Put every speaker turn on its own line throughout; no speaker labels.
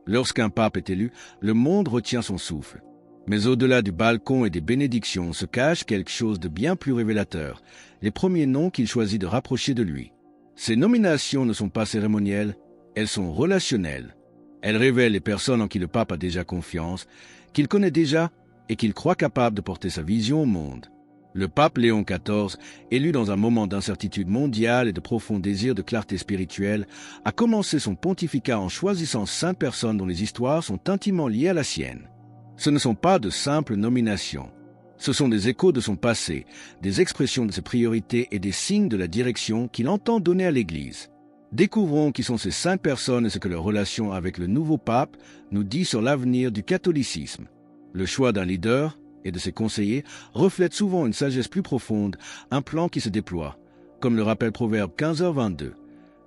Lorsqu'un pape est élu, le monde retient son souffle. Mais au-delà du balcon et des bénédictions se cache quelque chose de bien plus révélateur, les premiers noms qu'il choisit de rapprocher de lui. Ces nominations ne sont pas cérémonielles, elles sont relationnelles. Elles révèlent les personnes en qui le pape a déjà confiance, qu'il connaît déjà et qu'il croit capable de porter sa vision au monde. Le pape Léon XIV, élu dans un moment d'incertitude mondiale et de profond désir de clarté spirituelle, a commencé son pontificat en choisissant 5 personnes dont les histoires sont intimement liées à la sienne. Ce ne sont pas de simples nominations. Ce sont des échos de son passé, des expressions de ses priorités et des signes de la direction qu'il entend donner à l'Église. Découvrons qui sont ces 5 personnes et ce que leur relation avec le nouveau pape nous dit sur l'avenir du catholicisme. Le choix d'un leader et de ses conseillers reflète souvent une sagesse plus profonde, un plan qui se déploie, comme le rappelle Proverbe 15h22.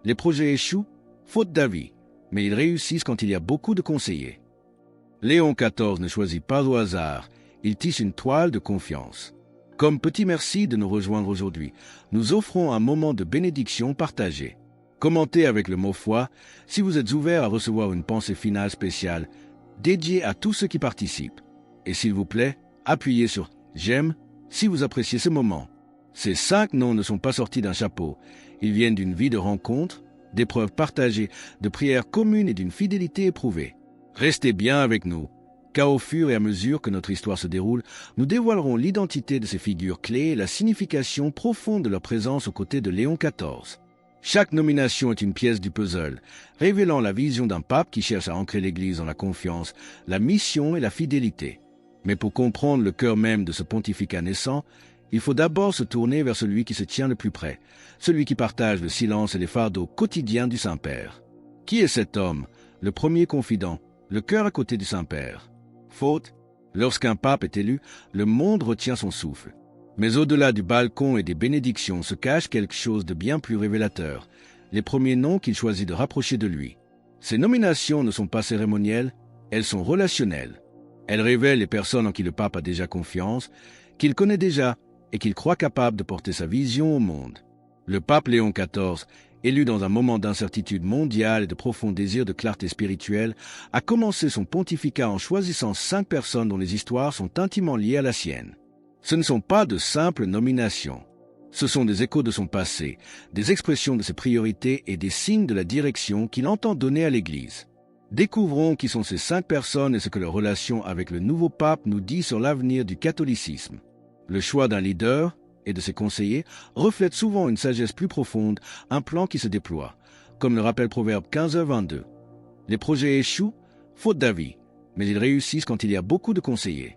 Les projets échouent, faute d'avis, mais ils réussissent quand il y a beaucoup de conseillers. Léon XIV ne choisit pas au hasard, il tisse une toile de confiance. Comme petit merci de nous rejoindre aujourd'hui, nous offrons un moment de bénédiction partagée. Commentez avec le mot foi si vous êtes ouvert à recevoir une pensée finale spéciale dédiée à tous ceux qui participent. Et s'il vous plaît, appuyez sur « J'aime » si vous appréciez ce moment. Ces 5 noms ne sont pas sortis d'un chapeau. Ils viennent d'une vie de rencontres, d'épreuves partagées, de prières communes et d'une fidélité éprouvée. Restez bien avec nous, car au fur et à mesure que notre histoire se déroule, nous dévoilerons l'identité de ces figures clés et la signification profonde de leur présence aux côtés de Léon XIV. Chaque nomination est une pièce du puzzle, révélant la vision d'un pape qui cherche à ancrer l'Église dans la confiance, la mission et la fidélité. Mais pour comprendre le cœur même de ce pontificat naissant, il faut d'abord se tourner vers celui qui se tient le plus près, celui qui partage le silence et les fardeaux quotidiens du Saint-Père. Qui est cet homme, le premier confident, le cœur à côté du Saint-Père? Faute, lorsqu'un pape est élu, le monde retient son souffle. Mais au-delà du balcon et des bénédictions se cache quelque chose de bien plus révélateur, les premiers noms qu'il choisit de rapprocher de lui. Ces nominations ne sont pas cérémonielles, elles sont relationnelles. Elles révèlent les personnes en qui le pape a déjà confiance, qu'il connaît déjà et qu'il croit capable de porter sa vision au monde. Le pape Léon XIV, élu dans un moment d'incertitude mondiale et de profond désir de clarté spirituelle, a commencé son pontificat en choisissant 5 personnes dont les histoires sont intimement liées à la sienne. Ce ne sont pas de simples nominations. Ce sont des échos de son passé, des expressions de ses priorités et des signes de la direction qu'il entend donner à l'Église. Découvrons qui sont ces 5 personnes et ce que leur relation avec le nouveau pape nous dit sur l'avenir du catholicisme. Le choix d'un leader et de ses conseillers reflète souvent une sagesse plus profonde, un plan qui se déploie, comme le rappelle Proverbe 15h22. Les projets échouent, faute d'avis, mais ils réussissent quand il y a beaucoup de conseillers.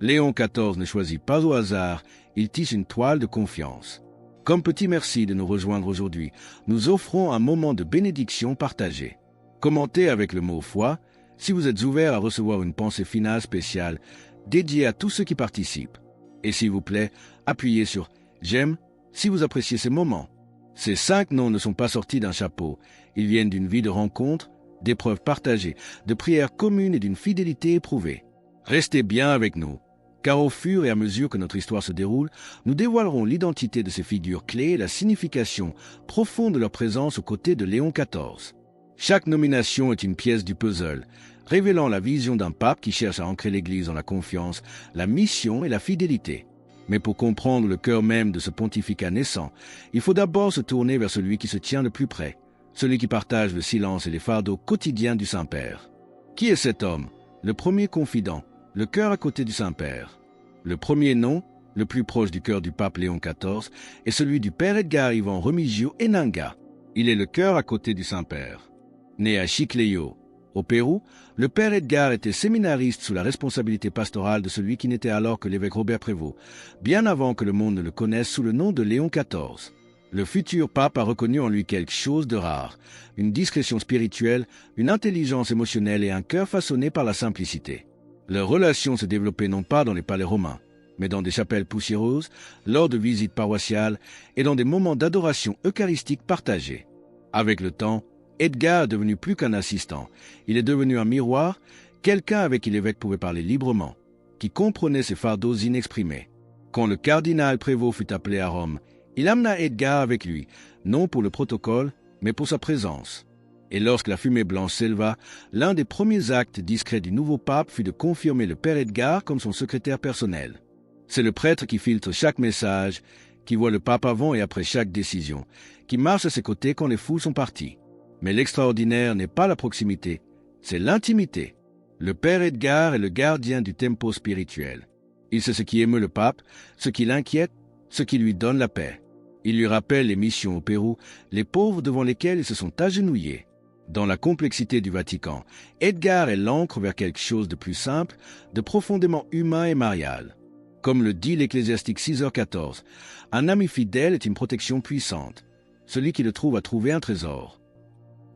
Léon XIV ne choisit pas au hasard, il tisse une toile de confiance. Comme petit merci de nous rejoindre aujourd'hui, nous offrons un moment de bénédiction partagée. Commentez avec le mot foi si vous êtes ouvert à recevoir une pensée finale spéciale dédiée à tous ceux qui participent. Et s'il vous plaît, appuyez sur « J'aime » si vous appréciez ces moments. Ces 5 noms ne sont pas sortis d'un chapeau. Ils viennent d'une vie de rencontres, d'épreuves partagées, de prières communes et d'une fidélité éprouvée. Restez bien avec nous, car au fur et à mesure que notre histoire se déroule, nous dévoilerons l'identité de ces figures clés et la signification profonde de leur présence aux côtés de Léon XIV. Chaque nomination est une pièce du puzzle, révélant la vision d'un pape qui cherche à ancrer l'Église dans la confiance, la mission et la fidélité. Mais pour comprendre le cœur même de ce pontificat naissant, il faut d'abord se tourner vers celui qui se tient le plus près, celui qui partage le silence et les fardeaux quotidiens du Saint-Père. Qui est cet homme, le premier confident, le cœur à côté du Saint-Père? Le premier nom, le plus proche du cœur du pape Léon XIV, est celui du père Edgar Ivan Remigio Enanga. Il est le cœur à côté du Saint-Père. Né à Chiclayo, au Pérou, le père Edgar était séminariste sous la responsabilité pastorale de celui qui n'était alors que l'évêque Robert Prévost, bien avant que le monde ne le connaisse sous le nom de Léon XIV. Le futur pape a reconnu en lui quelque chose de rare, une discrétion spirituelle, une intelligence émotionnelle et un cœur façonné par la simplicité. Leur relation se développait non pas dans les palais romains, mais dans des chapelles poussiéreuses, lors de visites paroissiales et dans des moments d'adoration eucharistique partagés. Avec le temps, Edgar est devenu plus qu'un assistant. Il est devenu un miroir, quelqu'un avec qui l'évêque pouvait parler librement, qui comprenait ses fardeaux inexprimés. Quand le cardinal Prévost fut appelé à Rome, il amena Edgar avec lui, non pour le protocole, mais pour sa présence. Et lorsque la fumée blanche s'éleva, l'un des premiers actes discrets du nouveau pape fut de confirmer le père Edgar comme son secrétaire personnel. C'est le prêtre qui filtre chaque message, qui voit le pape avant et après chaque décision, qui marche à ses côtés quand les fous sont partis. Mais l'extraordinaire n'est pas la proximité, c'est l'intimité. Le père Edgar est le gardien du tempo spirituel. Il sait ce qui émeut le pape, ce qui l'inquiète, ce qui lui donne la paix. Il lui rappelle les missions au Pérou, les pauvres devant lesquels ils se sont agenouillés. Dans la complexité du Vatican, Edgar est l'ancre vers quelque chose de plus simple, de profondément humain et marial. Comme le dit l'Ecclésiastique 6h14, un ami fidèle est une protection puissante. Celui qui le trouve a trouvé un trésor.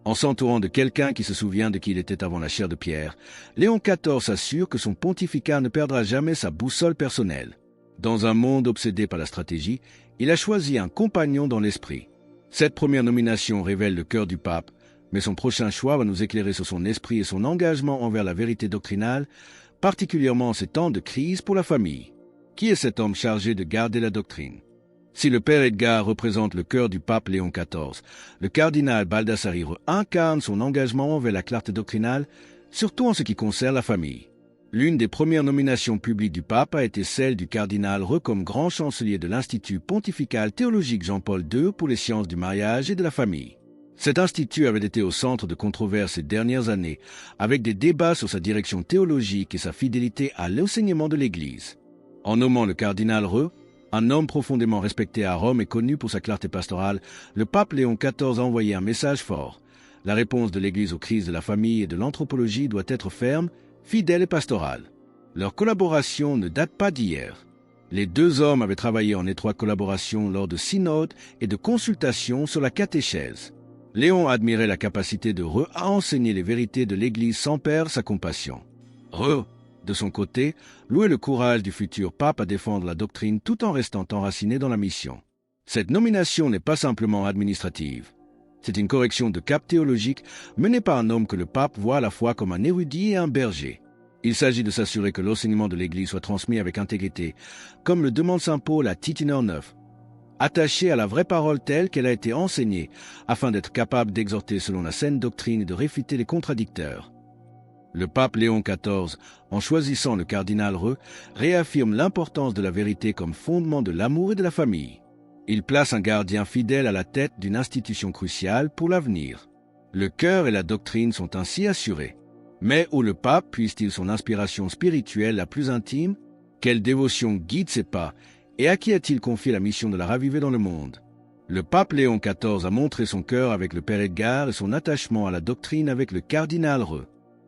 En s'entourant de quelqu'un qui se souvient de qui il était avant la chair de pierre, Léon XIV s'assure que son pontificat ne perdra jamais sa boussole personnelle. Dans un monde obsédé par la stratégie, il a choisi un compagnon dans l'esprit. Cette première nomination révèle le cœur du pape, mais son prochain choix va nous éclairer sur son esprit et son engagement envers la vérité doctrinale, particulièrement en ces temps de crise pour la famille. Qui est cet homme chargé de garder la doctrine? Si le père Edgar représente le cœur du pape Léon XIV, le cardinal Baldassari incarne son engagement envers la clarté doctrinale, surtout en ce qui concerne la famille. L'une des premières nominations publiques du pape a été celle du cardinal comme grand chancelier de l'Institut pontifical théologique Jean-Paul II pour les sciences du mariage et de la famille. Cet institut avait été au centre de controverses ces dernières années, avec des débats sur sa direction théologique et sa fidélité à l'enseignement de l'Église. En nommant le cardinal un homme profondément respecté à Rome et connu pour sa clarté pastorale, le pape Léon XIV a envoyé un message fort. La réponse de l'Église aux crises de la famille et de l'anthropologie doit être ferme, fidèle et pastorale. Leur collaboration ne date pas d'hier. Les deux hommes avaient travaillé en étroite collaboration lors de synodes et de consultations sur la catéchèse. Léon admirait la capacité de à enseigner les vérités de l'Église sans perdre sa compassion. De son côté, louait le courage du futur pape à défendre la doctrine tout en restant enraciné dans la mission. Cette nomination n'est pas simplement administrative. C'est une correction de cap théologique menée par un homme que le pape voit à la fois comme un érudit et un berger. Il s'agit de s'assurer que l'enseignement de l'Église soit transmis avec intégrité, comme le demande saint Paul à Titineur 9, attaché à la vraie parole telle qu'elle a été enseignée, afin d'être capable d'exhorter selon la saine doctrine et de réfuter les contradicteurs. Le pape Léon XIV, en choisissant le cardinal réaffirme l'importance de la vérité comme fondement de l'amour et de la famille. Il place un gardien fidèle à la tête d'une institution cruciale pour l'avenir. Le cœur et la doctrine sont ainsi assurés. Mais où le pape puise-t-il son inspiration spirituelle la plus intime? Quelle dévotion guide ses pas? Et à qui a-t-il confié la mission de la raviver dans le monde? Le pape Léon XIV a montré son cœur avec le père Edgar et son attachement à la doctrine avec le cardinal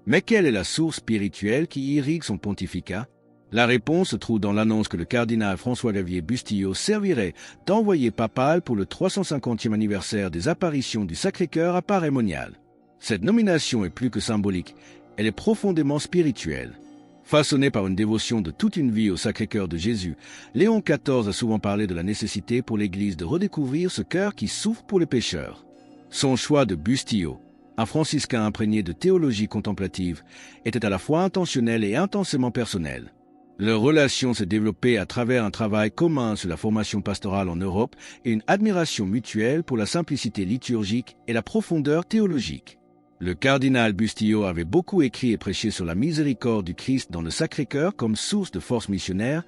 Mais quelle est la source spirituelle qui irrigue son pontificat? La réponse se trouve dans l'annonce que le cardinal François-Xavier Bustillo servirait d'envoyé papal pour le 350e anniversaire des apparitions du Sacré-Cœur à Paray-Monial. Cette nomination est plus que symbolique, elle est profondément spirituelle. Façonné par une dévotion de toute une vie au Sacré-Cœur de Jésus, Léon XIV a souvent parlé de la nécessité pour l'Église de redécouvrir ce cœur qui souffre pour les pécheurs. Son choix de Bustillo, un franciscain imprégné de théologie contemplative, était à la fois intentionnel et intensément personnel. Leur relation s'est développée à travers un travail commun sur la formation pastorale en Europe et une admiration mutuelle pour la simplicité liturgique et la profondeur théologique. Le cardinal Bustillo avait beaucoup écrit et prêché sur la miséricorde du Christ dans le Sacré-Cœur comme source de force missionnaire,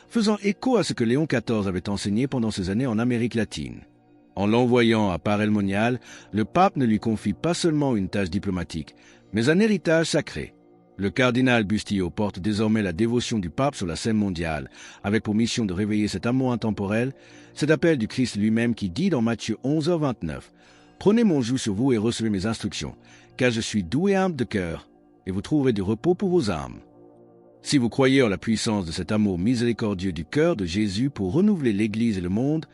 faisant écho à ce que Léon XIV avait enseigné pendant ses années en Amérique latine. En l'envoyant à Paray-Monial, le pape ne lui confie pas seulement une tâche diplomatique, mais un héritage sacré. Le cardinal Bustillo porte désormais la dévotion du pape sur la scène mondiale, avec pour mission de réveiller cet amour intemporel, cet appel du Christ lui-même qui dit dans Matthieu 11h29 « Prenez mon joug sur vous et recevez mes instructions, car je suis doux et humble de cœur, et vous trouverez du repos pour vos âmes. » Si vous croyez en la puissance de cet amour miséricordieux du cœur de Jésus pour renouveler l'Église et le monde,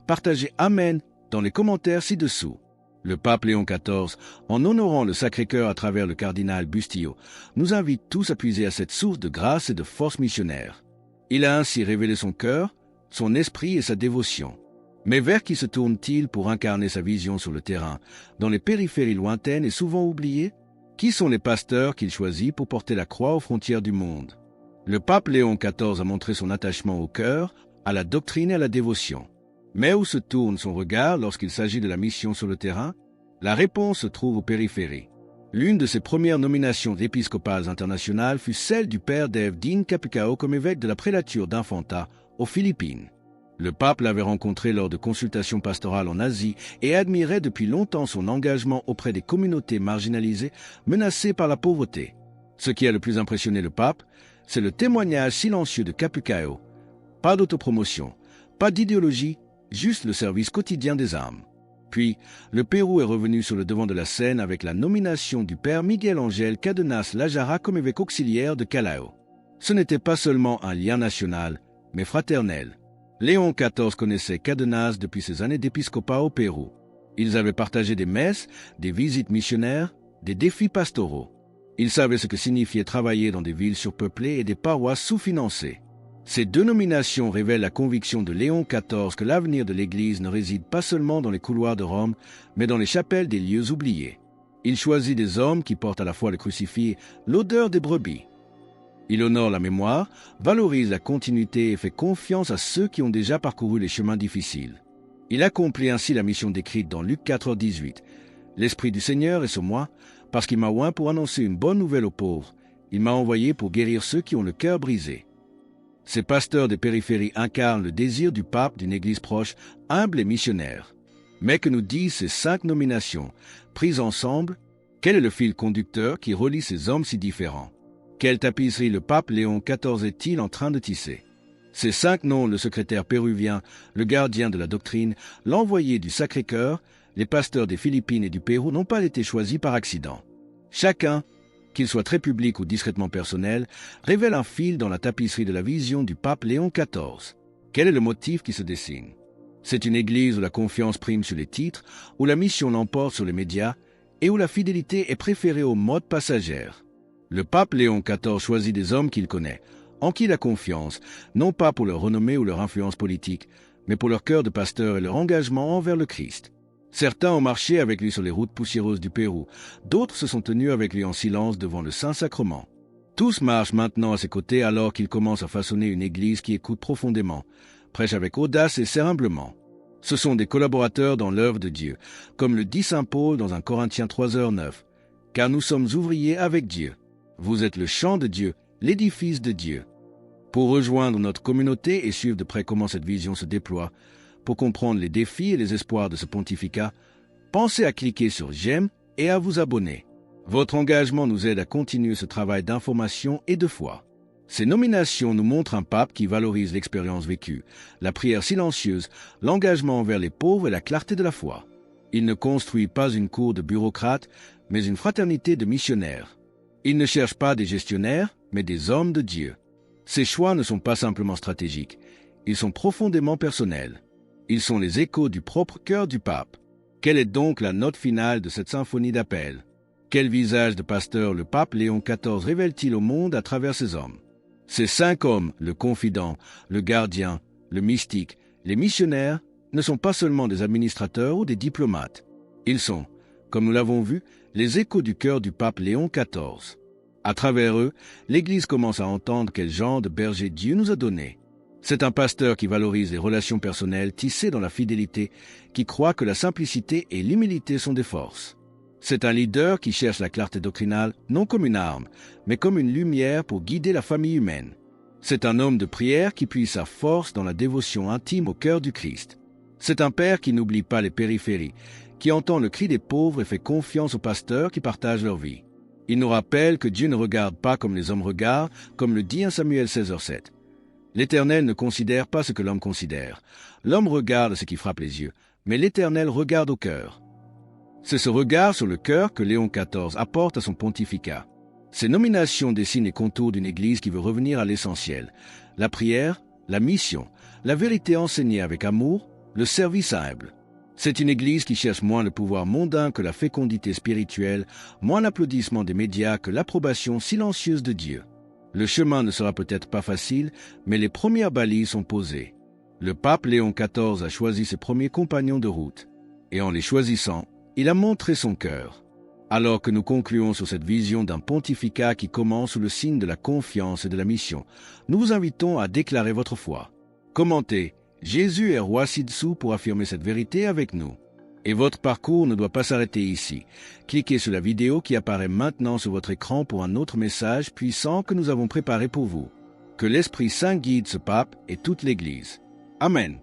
partagez Amen dans les commentaires ci-dessous. Le pape Léon XIV, en honorant le Sacré-Cœur à travers le cardinal Bustillo, nous invite tous à puiser à cette source de grâce et de force missionnaire. Il a ainsi révélé son cœur, son esprit et sa dévotion. Mais vers qui se tourne-t-il pour incarner sa vision sur le terrain, dans les périphéries lointaines et souvent oubliées? Qui sont les pasteurs qu'il choisit pour porter la croix aux frontières du monde? Le pape Léon XIV a montré son attachement au cœur, à la doctrine et à la dévotion. Mais où se tourne son regard lorsqu'il s'agit de la mission sur le terrain? La réponse se trouve aux périphéries. L'une de ses premières nominations épiscopales internationales fut celle du père Dave Dean Kapukao comme évêque de la prélature d'Infanta aux Philippines. Le pape l'avait rencontré lors de consultations pastorales en Asie et admirait depuis longtemps son engagement auprès des communautés marginalisées menacées par la pauvreté. Ce qui a le plus impressionné le pape, c'est le témoignage silencieux de Kapukao. Pas d'autopromotion, pas d'idéologie, juste le service quotidien des âmes. Puis, le Pérou est revenu sur le devant de la scène avec la nomination du père Miguel Ángel Cadenas Lajara comme évêque auxiliaire de Callao. Ce n'était pas seulement un lien national, mais fraternel. Léon XIV connaissait Cadenas depuis ses années d'épiscopat au Pérou. Ils avaient partagé des messes, des visites missionnaires, des défis pastoraux. Ils savaient ce que signifiait travailler dans des villes surpeuplées et des paroisses sous-financées. Ces deux nominations révèlent la conviction de Léon XIV que l'avenir de l'Église ne réside pas seulement dans les couloirs de Rome, mais dans les chapelles des lieux oubliés. Il choisit des hommes qui portent à la fois le crucifix et l'odeur des brebis. Il honore la mémoire, valorise la continuité et fait confiance à ceux qui ont déjà parcouru les chemins difficiles. Il accomplit ainsi la mission décrite dans Luc 4,18. « L'Esprit du Seigneur est sur moi, parce qu'il m'a oint pour annoncer une bonne nouvelle aux pauvres. Il m'a envoyé pour guérir ceux qui ont le cœur brisé. » Ces pasteurs des périphéries incarnent le désir du pape d'une Église proche, humble et missionnaire. Mais que nous disent ces 5 nominations, prises ensemble? Quel est le fil conducteur qui relie ces hommes si différents? Quelle tapisserie le pape Léon XIV est-il en train de tisser? Ces 5 noms, le secrétaire péruvien, le gardien de la doctrine, l'envoyé du Sacré-Cœur, les pasteurs des Philippines et du Pérou n'ont pas été choisis par accident. Chacun, qu'il soit très public ou discrètement personnel, révèle un fil dans la tapisserie de la vision du pape Léon XIV. Quel est le motif qui se dessine? C'est une Église où la confiance prime sur les titres, où la mission l'emporte sur les médias et où la fidélité est préférée aux modes passagères. Le pape Léon XIV choisit des hommes qu'il connaît, en qui il a confiance, non pas pour leur renommée ou leur influence politique, mais pour leur cœur de pasteur et leur engagement envers le Christ. Certains ont marché avec lui sur les routes poussiéreuses du Pérou, d'autres se sont tenus avec lui en silence devant le Saint-Sacrement. Tous marchent maintenant à ses côtés alors qu'il commence à façonner une Église qui écoute profondément, prêche avec audace et sert humblement. Ce sont des collaborateurs dans l'œuvre de Dieu, comme le dit saint Paul dans 1 Corinthiens 3:9, « Car nous sommes ouvriers avec Dieu. Vous êtes le champ de Dieu, l'édifice de Dieu. » Pour rejoindre notre communauté et suivre de près comment cette vision se déploie, pour comprendre les défis et les espoirs de ce pontificat, pensez à cliquer sur « J'aime » et à vous abonner. Votre engagement nous aide à continuer ce travail d'information et de foi. Ces nominations nous montrent un pape qui valorise l'expérience vécue, la prière silencieuse, l'engagement envers les pauvres et la clarté de la foi. Il ne construit pas une cour de bureaucrates, mais une fraternité de missionnaires. Il ne cherche pas des gestionnaires, mais des hommes de Dieu. Ses choix ne sont pas simplement stratégiques, ils sont profondément personnels. Ils sont les échos du propre cœur du pape. Quelle est donc la note finale de cette symphonie d'appel? Quel visage de pasteur le pape Léon XIV révèle-t-il au monde à travers ces hommes? Ces 5 hommes, le confident, le gardien, le mystique, les missionnaires, ne sont pas seulement des administrateurs ou des diplomates. Ils sont, comme nous l'avons vu, les échos du cœur du pape Léon XIV. À travers eux, l'Église commence à entendre quel genre de berger Dieu nous a donné. C'est un pasteur qui valorise les relations personnelles tissées dans la fidélité, qui croit que la simplicité et l'humilité sont des forces. C'est un leader qui cherche la clarté doctrinale non comme une arme, mais comme une lumière pour guider la famille humaine. C'est un homme de prière qui puise sa force dans la dévotion intime au cœur du Christ. C'est un père qui n'oublie pas les périphéries, qui entend le cri des pauvres et fait confiance aux pasteurs qui partagent leur vie. Il nous rappelle que Dieu ne regarde pas comme les hommes regardent, comme le dit 1 Samuel 16:7. L'Éternel ne considère pas ce que l'homme considère. L'homme regarde ce qui frappe les yeux, mais l'Éternel regarde au cœur. C'est ce regard sur le cœur que Léon XIV apporte à son pontificat. Ces nominations dessinent les contours d'une Église qui veut revenir à l'essentiel, la prière, la mission, la vérité enseignée avec amour, le service humble. C'est une Église qui cherche moins le pouvoir mondain que la fécondité spirituelle, moins l'applaudissement des médias que l'approbation silencieuse de Dieu. Le chemin ne sera peut-être pas facile, mais les premières balises sont posées. Le pape Léon XIV a choisi ses premiers compagnons de route, et en les choisissant, il a montré son cœur. Alors que nous concluons sur cette vision d'un pontificat qui commence sous le signe de la confiance et de la mission, nous vous invitons à déclarer votre foi. Commentez « Jésus est roi ci-dessous » pour affirmer cette vérité avec nous. Et votre parcours ne doit pas s'arrêter ici. Cliquez sur la vidéo qui apparaît maintenant sur votre écran pour un autre message puissant que nous avons préparé pour vous. Que l'Esprit Saint guide ce pape et toute l'Église. Amen.